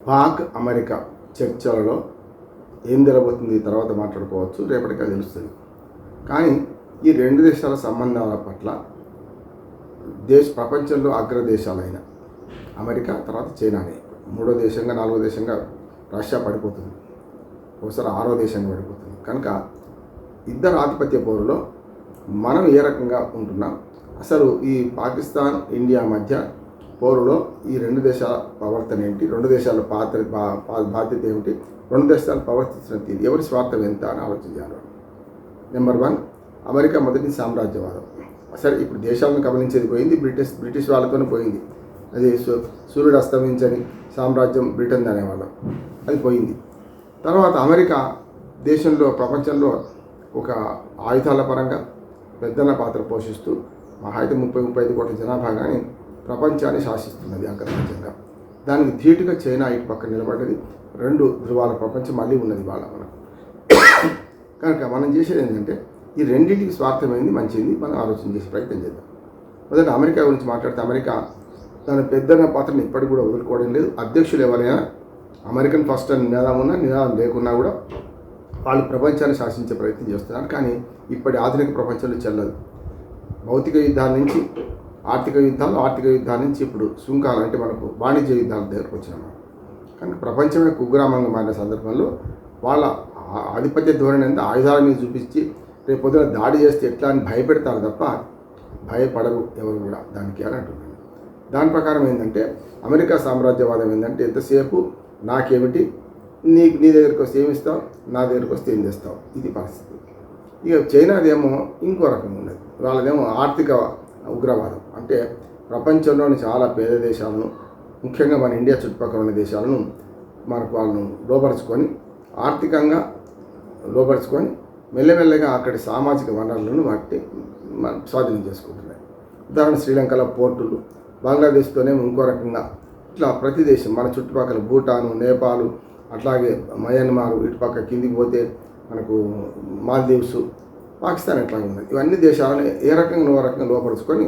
Pak America చర్చలలో ఏం జరగబోతుంది తర్వాత మాట్లాడుకోవచ్చు, రేపటికి అది తెలుస్తుంది. కానీ ఈ రెండు దేశాల సంబంధాల పట్ల ప్రపంచంలో అగ్రదేశాలైన అమెరికా, తర్వాత చైనానే మూడో దేశంగా, నాలుగో దేశంగా రష్యా పడిపోతుంది, ఒకసారి ఆరో దేశంగా పడిపోతుంది. కనుక ఇద్దరు ఆధిపత్య పోరులో మనం ఏ రకంగా ఉంటున్నాం, అసలు ఈ పాకిస్తాన్ ఇండియా మధ్య పోరులో ఈ రెండు దేశాల ప్రవర్తన ఏంటి, రెండు దేశాల బాధ్యత ఏమిటి, రెండు దేశాలు ప్రవర్తించిన తీరు, ఎవరి స్వార్థం ఎంత అని ఆలోచించాలి. నెంబర్ 1, అమెరికా మొదటి సామ్రాజ్యవాదం. సరే, ఇప్పుడు దేశాలను గమనించేది పోయింది, బ్రిటిష్ వాళ్ళతోనే పోయింది. అది సూర్యుడు అస్తమించని సామ్రాజ్యం బ్రిటన్ అనేవాళ్ళం, అది పోయింది. తర్వాత అమెరికా దేశంలో, ప్రపంచంలో ఒక ఆయుధాల పరంగా పెద్దన్న పాత్ర పోషిస్తూ మహా అయితే 30-35 కోట్ల జనాభా కానీ ప్రపంచాన్ని శాసిస్తున్నది అగ్రరాజ్యంగా. దానికి ధీటుగా చైనా ఇటు పక్కన నిలబడ్డది. రెండు ధృవాల ప్రపంచం మళ్ళీ ఉన్నది వాళ్ళ మనం. కనుక మనం చేసేది ఏంటంటే ఈ రెండింటికి స్వార్థమైంది, మంచిది, మనం ఆలోచన చేసే ప్రయత్నం చేద్దాం. మొదట అమెరికా గురించి మాట్లాడితే, అమెరికా తన పెద్దన్న పాత్రను ఇప్పటికి కూడా వదులుకోవడం లేదు. అధ్యక్షులు ఎవరైనా అమెరికన్ ఫస్ట్ అని నినాదం ఉన్నా, నినాదం లేకున్నా కూడా వాళ్ళు ప్రపంచాన్ని శాసించే ప్రయత్నం చేస్తున్నారు. కానీ ఇప్పటి ఆధునిక ప్రపంచంలో చెల్లదు. భౌతిక యుద్ధాల నుంచి ఆర్థిక యుద్ధాలు, ఆర్థిక యుద్ధాల నుంచి ఇప్పుడు సుంకాలు, అంటే మనకు వాణిజ్య యుద్ధాల దగ్గరకు వచ్చినాము. కనుక ప్రపంచమే కుగ్రామంగా మారిన సందర్భంలో వాళ్ళ ఆధిపత్య ధోరణి అంతా ఆయుధాల మీద చూపించి రేపు పొద్దున దాడి చేస్తే ఎట్లా అని భయపెడతారు తప్ప భయపడరు ఎవరు కూడా దానికి అని అంటున్నాను. దాని ప్రకారం ఏంటంటే అమెరికా సామ్రాజ్యవాదం ఏంటంటే ఎంతసేపు నాకేమిటి, నీ దగ్గరికి వస్తే ఏమి ఇస్తావు, నా దగ్గరికి వస్తే ఏం చేస్తావు, ఇది పరిస్థితి. ఇక చైనాదేమో ఇంకో రకంగా ఉన్నది. వాళ్ళదేమో ఆర్థిక ఉగ్రవాదం. అంటే ప్రపంచంలోని చాలా పేద దేశాలను, ముఖ్యంగా మన ఇండియా చుట్టుపక్కల ఉన్న దేశాలను మనకు వాళ్ళను లోపరుచుకొని, ఆర్థికంగా లోపరుచుకొని మెల్లమెల్లగా అక్కడి సామాజిక వనరులను వాటి స్వాధీనం చేసుకుంటున్నాయి. ఉదాహరణ శ్రీలంకలో పోర్టులు, బంగ్లాదేశ్తోనే ఇంకో రకంగా, ఇట్లా ప్రతి దేశం మన చుట్టుపక్కల భూటాను, నేపాల్, అట్లాగే మయన్మార్, ఇటుపక్క కిందికి పోతే మనకు మాల్దీవ్స్, పాకిస్తాన్ ఎట్లా ఉన్నది. ఇవన్నీ దేశాలను ఏ రకంగా లోపరుచుకొని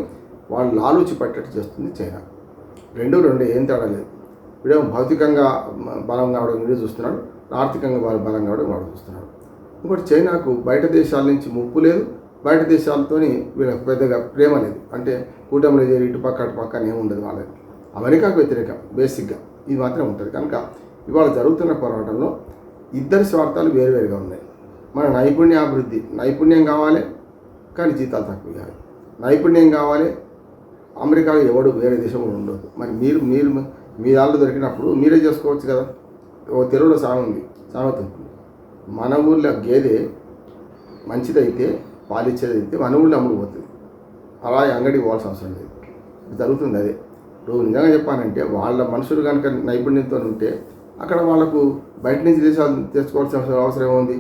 వాళ్ళు లాలూచి పట్టేట్టు చేస్తుంది చైనా. రెండు ఏం తేడా లేదు. వీడేమో భౌతికంగా బలం కావడం వీడు చూస్తున్నాడు, ఆర్థికంగా బలం కావడం వాడు చూస్తున్నాడు. ఇంకోటి, చైనాకు బయట దేశాల నుంచి ముప్పు లేదు, బయట దేశాలతోని వీళ్ళకి పెద్దగా ప్రేమ లేదు. అంటే కూటమిలో చేరి అటుపక్కన ఏముండదు వాళ్ళకి. అమెరికాకు వ్యతిరేకం బేసిక్గా ఇది మాత్రం ఉంటుంది. కనుక ఇవాళ జరుగుతున్న పోరాటంలో ఇద్దరి స్వార్థాలు వేరువేరుగా ఉన్నాయి. మన నైపుణ్యం కావాలి, కానీ జీతాలు తక్కువ ఇవ్వాలి. నైపుణ్యం కావాలి, అమెరికాలో ఎవడు వేరే దేశం కూడా ఉండదు. మరి మీరు మీ దాళ్ళు దొరికినప్పుడు మీరే చేసుకోవచ్చు కదా. ఓ తెలుగులో సామెత ఉంటుంది, మన ఊళ్ళో గేదె మంచిదైతే, పాలిచ్చేదైతే మన ఊళ్ళో అమ్ముడుపోతుంది, అలా అంగడికి పోవాల్సిన అవసరం లేదు. జరుగుతుంది అదే. ఇప్పుడు నిజంగా చెప్పానంటే వాళ్ళ మనుషులు కనుక నైపుణ్యంతో ఉంటే అక్కడ వాళ్ళకు బయట నుంచి దేశాలు తెచ్చుకోవాల్సిన అవసరం ఏముంది,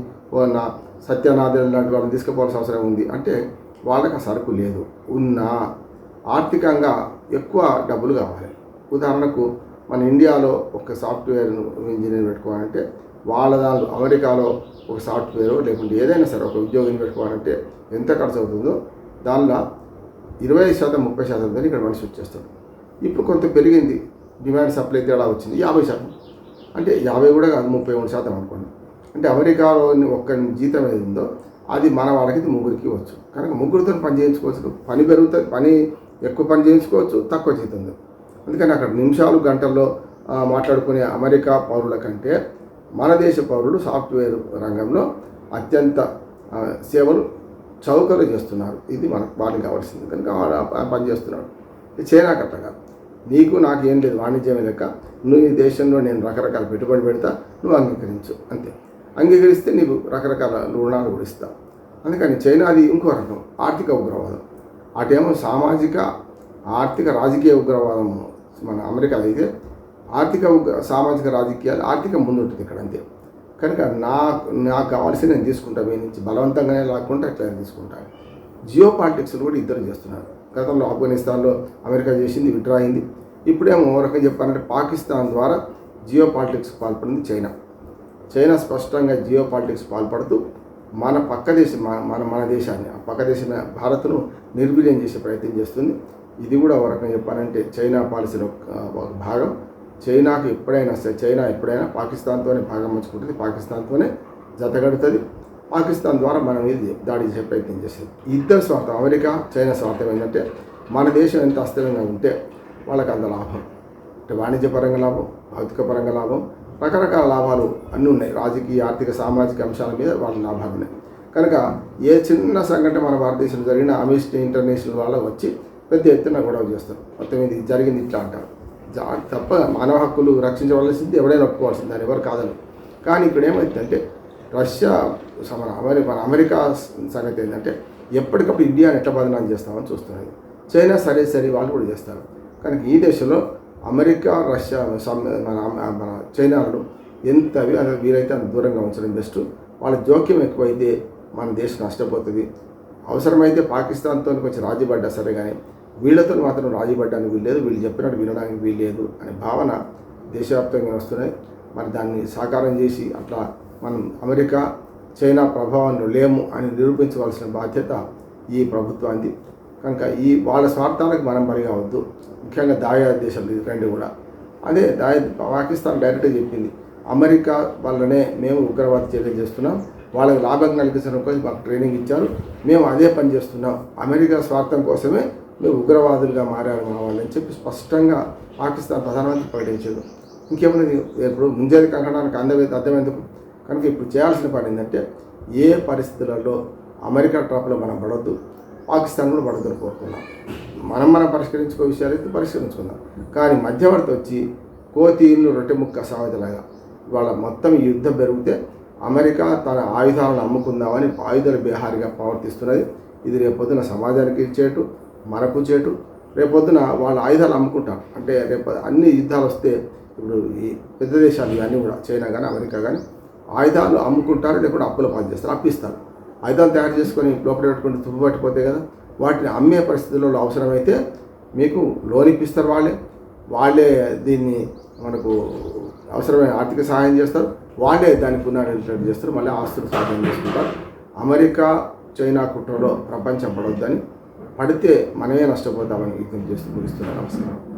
నా సత్యనాథన్ లాంటి వాళ్ళని తీసుకుపోవాల్సిన అవసరం ఉంది. అంటే వాళ్ళకి ఆ సరుకు లేదు. ఉన్న ఆర్థికంగా ఎక్కువ డబ్బులు కావాలి. ఉదాహరణకు మన ఇండియాలో ఒక సాఫ్ట్వేర్ ఇంజనీర్ పెట్టుకోవాలంటే వాళ్ళ దాంట్లో అమెరికాలో ఒక సాఫ్ట్వేర్ లేకుంటే ఏదైనా సరే ఒక ఉద్యోగం పెట్టుకోవాలంటే ఎంత ఖర్చు అవుతుందో దానిలో 20%, 30% ఇక్కడ మనిషి వచ్చేస్తాడు. ఇప్పుడు కొంత పెరిగింది, డిమాండ్ సప్లై తేడా వచ్చింది, 50%. అంటే 50 కూడా కాదు, 33% అనుకోండి. అంటే అమెరికాలోని ఒక్క జీతం ఏది ఉందో అది మన వాళ్ళకి ముగ్గురికి వచ్చు. కనుక ముగ్గురితో పని చేయించుకోవచ్చు, పని పెరుగుతుంది, ఎక్కువ పని చేయించుకోవచ్చు, తక్కువ జీతం. అందుకని అక్కడ నిమిషాలు గంటల్లో మాట్లాడుకునే అమెరికా పౌరుల కంటే మన దేశ పౌరులు సాఫ్ట్వేర్ రంగంలో అత్యంత సేవలు చౌకలు చేస్తున్నారు. ఇది వాళ్ళకి కావాల్సింది. కనుక వాళ్ళు పని చేస్తున్నాడు. చైనా కట్టగా నీకు నాకు ఏం లేదు, వాణిజ్యమే లెక్క, నువ్వు ఈ దేశంలో నేను రకరకాల పెట్టుబడి పెడతా, నువ్వు అంగీకరించు, అంతే. అంగీకరిస్తే నీకు రకరకాల రుణాలు కూడా ఇస్తా. అందుకని చైనాది ఇంకో రకం ఆర్థిక ఉగ్రవాదం. అటేమో ఆర్థిక రాజకీయ ఉగ్రవాదం మన అమెరికాలో అయితే సామాజిక రాజకీయాలు ఆర్థిక ముందుంటుంది ఇక్కడ, అంతే. కనుక నాకు కావాల్సి నేను తీసుకుంటా, మీ నుంచి బలవంతంగానే లాక్కుంటా ఇట్లా తీసుకుంటాను. జియో పాలిటిక్స్లు కూడా ఇద్దరు చేస్తున్నారు. గతంలో ఆఫ్ఘనిస్తాన్లో అమెరికా చేసింది, విత్డ్రా అయింది. ఇప్పుడేమో ఓ రకంగా చెప్పాలంటే పాకిస్తాన్ ద్వారా జియో పాలిటిక్స్ పాల్పడింది చైనా స్పష్టంగా జియో పాలిటిక్స్ పాల్పడుతూ మన పక్క దేశం మన దేశాన్ని, ఆ పక్క దేశమైన భారత్ను నిర్వీర్యం చేసే ప్రయత్నం చేస్తుంది. ఇది కూడా ఒక రకంగా చెప్పాలంటే చైనా పాలసీలో ఒక భాగం. చైనాకు ఎప్పుడైనా సరే చైనా ఎప్పుడైనా పాకిస్తాన్తోనే భాగం పంచుకుంటుంది, పాకిస్తాన్తోనే జతగడుతుంది, పాకిస్తాన్ ద్వారా మనం ఇది దాడి చేసే ప్రయత్నం చేస్తుంది. ఇద్దరు స్వార్థం, అమెరికా చైనా స్వార్థం ఏంటంటే మన దేశం ఎంత అస్థిరంగా ఉంటే వాళ్ళకి అంత లాభం. అంటే వాణిజ్యపరంగా లాభం, భౌతిక పరంగా లాభం, రకరకాల లాభాలు అన్నీ ఉన్నాయి. రాజకీయ ఆర్థిక సామాజిక అంశాల మీద వాళ్ళ లాభాలు ఉన్నాయి. కనుక ఏ చిన్న సంఘటన మన భారతదేశంలో జరిగిన అమిస్టీ ఇంటర్నేషనల్ వాళ్ళు వచ్చి పెద్ద ఎత్తున గొడవ చేస్తారు. మొత్తం ఇది జరిగింది ఇట్లా అంటారు. తప్ప మానవ హక్కులు రక్షించవలసింది ఎవరైనా ఒప్పుకోవాల్సింది, దాన్ని ఎవరు కాదని. కానీ ఇక్కడ ఏమైందంటే రష్యా మన అమెరికా సంగతి ఏంటంటే ఎప్పటికప్పుడు ఇండియాని ఎట్లా బదనాలు చేస్తామని చూస్తున్నది. చైనా సరే వాళ్ళు కూడా చేస్తారు. కనుక ఈ దేశంలో అమెరికా రష్యా మన చైనాలను ఎంత వీలైతే అంత దూరంగా ఉంచడం బెస్ట్. వాళ్ళ జోక్యం ఎక్కువైతే మన దేశం నష్టపోతుంది. అవసరమైతే పాకిస్తాన్తో కొంచెం రాజీపడ్డా సరే, కానీ వీళ్ళతో మాత్రం రాజీపడ్డానికి వీల్లేదు, వీళ్ళు చెప్పినట్టు వినడానికి వీల్లేదు అనే భావన దేశవ్యాప్తంగా వస్తున్నాయి. మరి దాన్ని సాకారం చేసి అట్లా మనం అమెరికా చైనా ప్రభావంలో లేము అని నిరూపించవలసిన బాధ్యత ఈ ప్రభుత్వానికి. కనుక వాళ్ళ స్వార్థాలకు మనం బలి కావద్దు. ముఖ్యంగా దాయాది దేశాలు రెండు కూడా అదే పాకిస్తాన్ డైరెక్ట్గా చెప్పింది, అమెరికా వల్లనే మేము ఉగ్రవాద చర్యలు చేస్తున్నాం, వాళ్ళకి లాభం కలిగించడం కోసం మాకు ట్రైనింగ్ ఇచ్చారు, మేము అదే పని చేస్తున్నాం, అమెరికా స్వార్థం కోసమే మేము ఉగ్రవాదులుగా మారారు మా వాళ్ళని చెప్పి స్పష్టంగా పాకిస్తాన్ ప్రధానమంత్రి ప్రకటించారు. ఇంకేమైనా ఇప్పుడు ముంజేది కంకణానికి అర్థం ఎందుకు? కనుక ఇప్పుడు చేయాల్సిన పని ఏంటంటే ఏ పరిస్థితులలో అమెరికా ట్రాప్లో మనం పడవద్దు, పాకిస్తాన్ కూడా పడవద్దని కోరుకున్నాం. మనం పరిష్కరించుకో విషయాలు అయితే పరిష్కరించుకుందాం. కానీ మధ్యవర్తి వచ్చి కోతి ఇల్లు రొట్టె ముక్క సామెతలాగా ఇవాళ మొత్తం ఈ యుద్ధం పెరిగితే అమెరికా తన ఆయుధాలను అమ్ముకుందామని ఆయుధాల బేహారిగా ప్రవర్తిస్తున్నది. ఇది రేపొద్దున సమాజానికి చేటు, మనకు చేటు. రేపొద్దున వాళ్ళ ఆయుధాలు అమ్ముకుంటారు. అంటే రేపు అన్ని యుద్ధాలు వస్తే ఇప్పుడు ఈ పెద్ద దేశాలు ఇవన్నీ కూడా చైనా కానీ అమెరికా కానీ ఆయుధాలు అమ్ముకుంటారు, లేకపోతే అప్పుల పాలు చేస్తారు, అప్పిస్తారు. ఆయుధాలు తయారు చేసుకొని లోపల పెట్టుకుంటే తుప్పు పట్టిపోతాయి కదా. వాటిని అమ్మే పరిస్థితుల్లో అవసరమైతే మీకు లోన్ ఇప్పిస్తారు, వాళ్ళే దీన్ని మనకు అవసరమైన ఆర్థిక సహాయం చేస్తారు, వాళ్ళే దానికి పునరుద్ధరణ చేస్తారు, మళ్ళీ ఆస్తులు సాధన చేసుకుంటారు. అమెరికా చైనా కుట్రలో ప్రపంచం పడొద్దని, పడితే మనమే నష్టపోతామని విజ్ఞప్తి చేస్తూ ముగిస్తున్నాను. నమస్కారం.